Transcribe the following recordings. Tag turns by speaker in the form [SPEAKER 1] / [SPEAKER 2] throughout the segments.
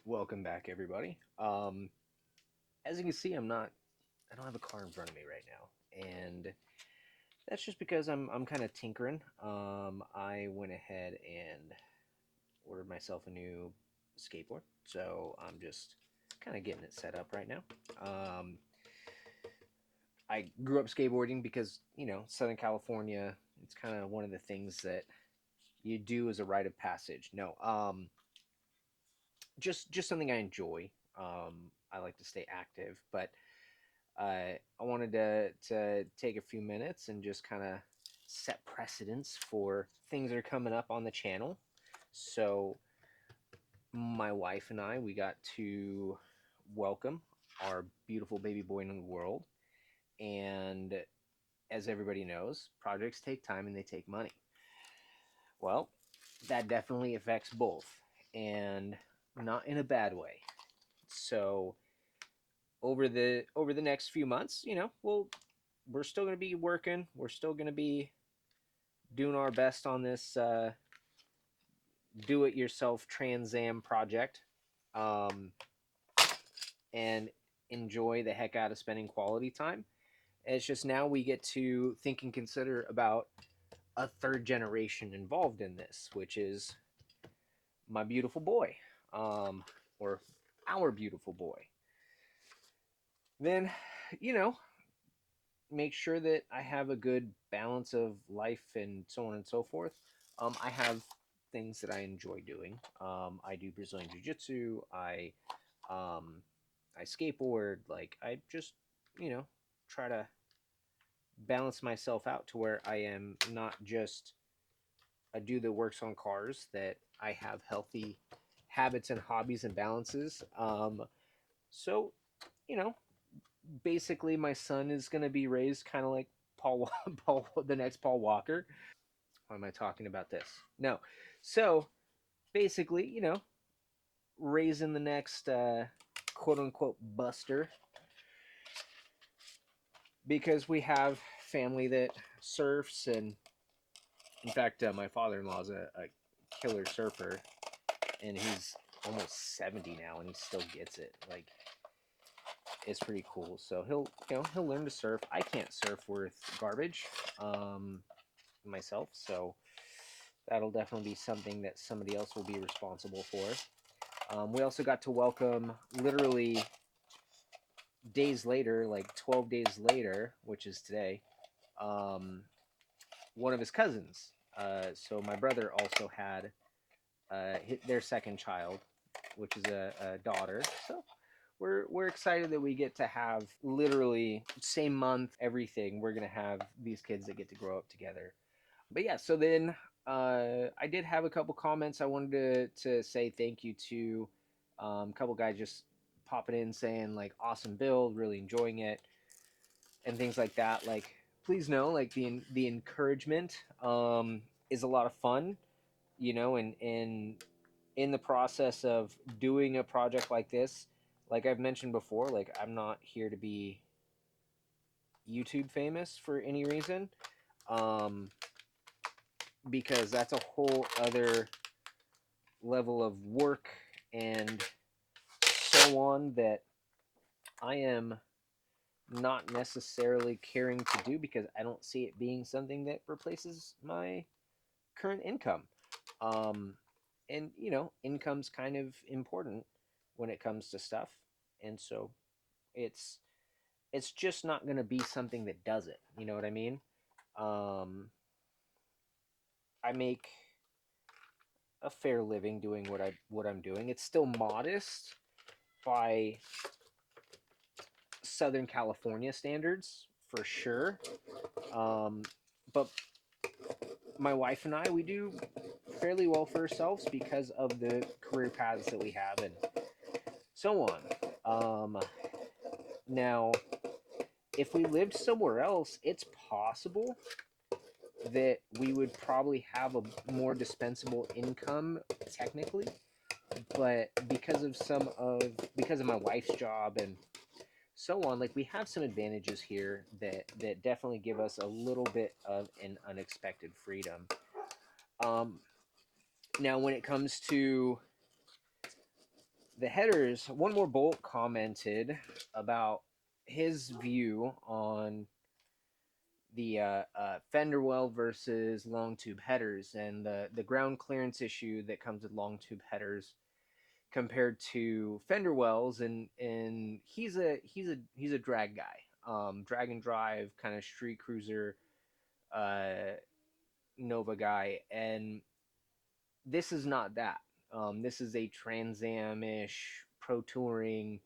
[SPEAKER 1] Welcome back, everybody. As you can see, I don't have a car in front of me right now, and that's just because I'm kind of tinkering. I went ahead and ordered myself a new skateboard, so I'm just kind of getting it set up right now. Um, I grew up skateboarding because Southern California. It's kind of one of the things that you do as a rite of passage. No, just something I enjoy. I like to stay active, but I wanted to take a few minutes and just kind of set precedents for things that are coming up on the channel. So my wife and I, we got to welcome our beautiful baby boy into the world. And as everybody knows, projects take time and they take money. Well, that definitely affects both, and not in a bad way. So over the next few months, we're still going to be working. We're still going to be doing our best on this do-it-yourself Trans Am project, um, and enjoy the heck out of spending quality time. It's just now we get to think and consider about a third generation involved in this, which is my beautiful boy, or our beautiful boy. Then, you know, make sure that I have a good balance of life and so on and so forth. I have things that I enjoy doing. I do Brazilian Jiu Jitsu. Um, I skateboard. Like I just, you know, try to balance myself out to where I am not just a dude that works on cars. That I have healthy habits and hobbies and balances. So you know, basically my son is going to be raised kind of like Paul, the next Paul Walker. Why am I talking about this? No. So basically, raising the next quote unquote buster, because we have family that surfs. And in fact, my father-in-law is a killer surfer, and he's almost 70 now and he still gets it. Like, it's pretty cool. So he'll learn to surf. I can't surf worth garbage. Um, Myself. So that'll definitely be something that somebody else will be responsible for. We also got to welcome, literally days later, like 12 days later, which is today, um, one of his cousins. So my brother also had their second child, which is a daughter. So we're excited that we get to have literally same month, everything. We're gonna have these kids that get to grow up together. But yeah, so then I did have a couple comments. I wanted to say thank you to a couple guys just popping in saying like awesome build, really enjoying it, and things like that. Like, please know, like the encouragement is a lot of fun, and in the process of doing a project like this, like I've mentioned before, like I'm not here to be YouTube famous for any reason. Um, because that's a whole other level of work and so on that I am not necessarily caring to do, because I don't see it being something that replaces my current income. Um, and income's kind of important when it comes to stuff, and so it's it's just not going to be something that does it. You know what I mean? Um, I make a fair living doing what I'm doing. It's still modest by Southern California standards for sure. Um, but my wife and I, we do fairly well for ourselves because of the career paths that we have and so on. Now, if we lived somewhere else, it's possible that we would probably have a more dispensable income technically, but because of my wife's job and so on, like we have some advantages here that definitely give us a little bit of an unexpected freedom. um, Now when it comes to the headers, one more bolt commented about his view on the fender well versus long tube headers and the ground clearance issue that comes with long tube headers compared to fender wells, and he's a drag guy, drag and drive kind of street cruiser uh, Nova guy, and this is not that. This is a Trans Am ish pro touring,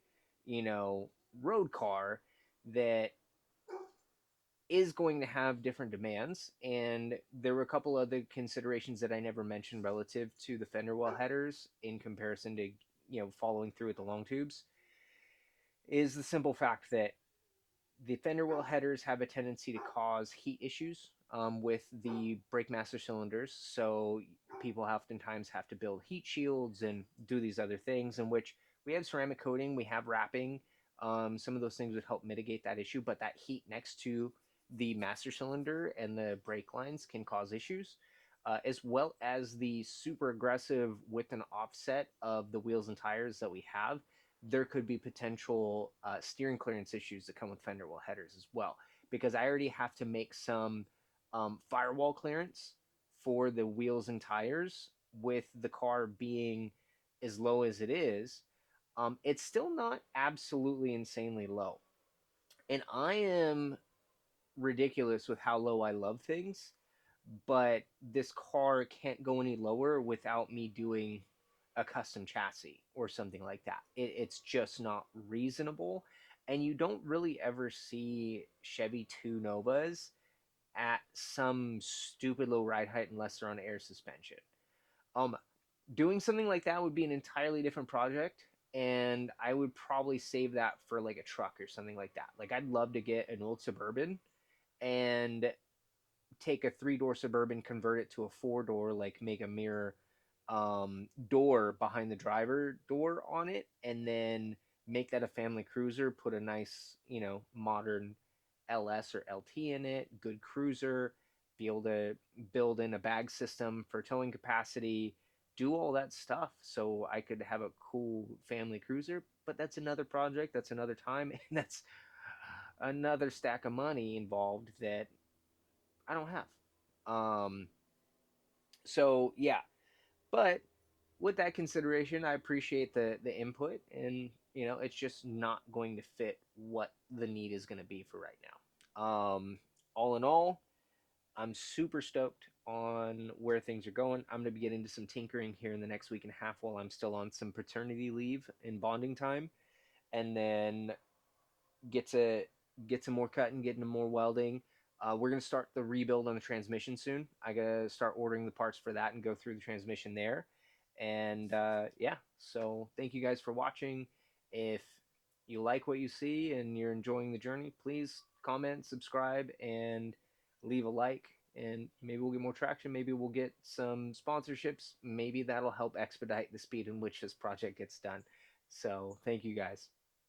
[SPEAKER 1] you know, road car that is going to have different demands. And there were a couple other considerations that I never mentioned relative to the fender well headers in comparison to, following through with the long tubes. Is the simple fact that the fender well headers have a tendency to cause heat issues with the brake master cylinders. So people oftentimes have to build heat shields and do these other things, in which we have ceramic coating, we have wrapping. Some of those things would help mitigate that issue, but that heat next to the master cylinder and the brake lines can cause issues. As well as the super aggressive width and offset of the wheels and tires that we have, there could be potential steering clearance issues that come with fender well headers as well. Because I already have to make some firewall clearance for the wheels and tires with the car being as low as it is. It's still not absolutely insanely low. And I am ridiculous with how low I love things, but this car can't go any lower without me doing a custom chassis or something like that. It's just not reasonable. And you don't really ever see Chevy 2 Novas at some stupid low ride height unless they're on air suspension. Um, Doing something like that would be an entirely different project, and I would probably save that for like a truck or something like that. Like I'd love to get an old Suburban and take a 3-door Suburban, convert it to a 4-door, like make a mirror door behind the driver door on it, and then make that a family cruiser. Put a nice, modern LS or LT in it, good cruiser. Be able to build in a bag system for towing capacity. Do all that stuff so I could have a cool family cruiser. But that's another project. That's another time, and that's another stack of money involved that I don't have. Um, so yeah, but with that consideration, I appreciate the input, and it's just not going to fit what the need is going to be for right now. All in all, I'm super stoked on where things are going. I'm going to be getting into some tinkering here in the next week and a half while I'm still on some paternity leave in bonding time, and then get to get some more cutting, get into more welding. We're gonna start the rebuild on the transmission soon. I gotta start ordering the parts for that and go through the transmission there. And yeah, so thank you guys for watching. If you like what you see and you're enjoying the journey, please comment, subscribe, and leave a like. And maybe we'll get more traction. Maybe we'll get some sponsorships. Maybe that'll help expedite the speed in which this project gets done. So thank you guys.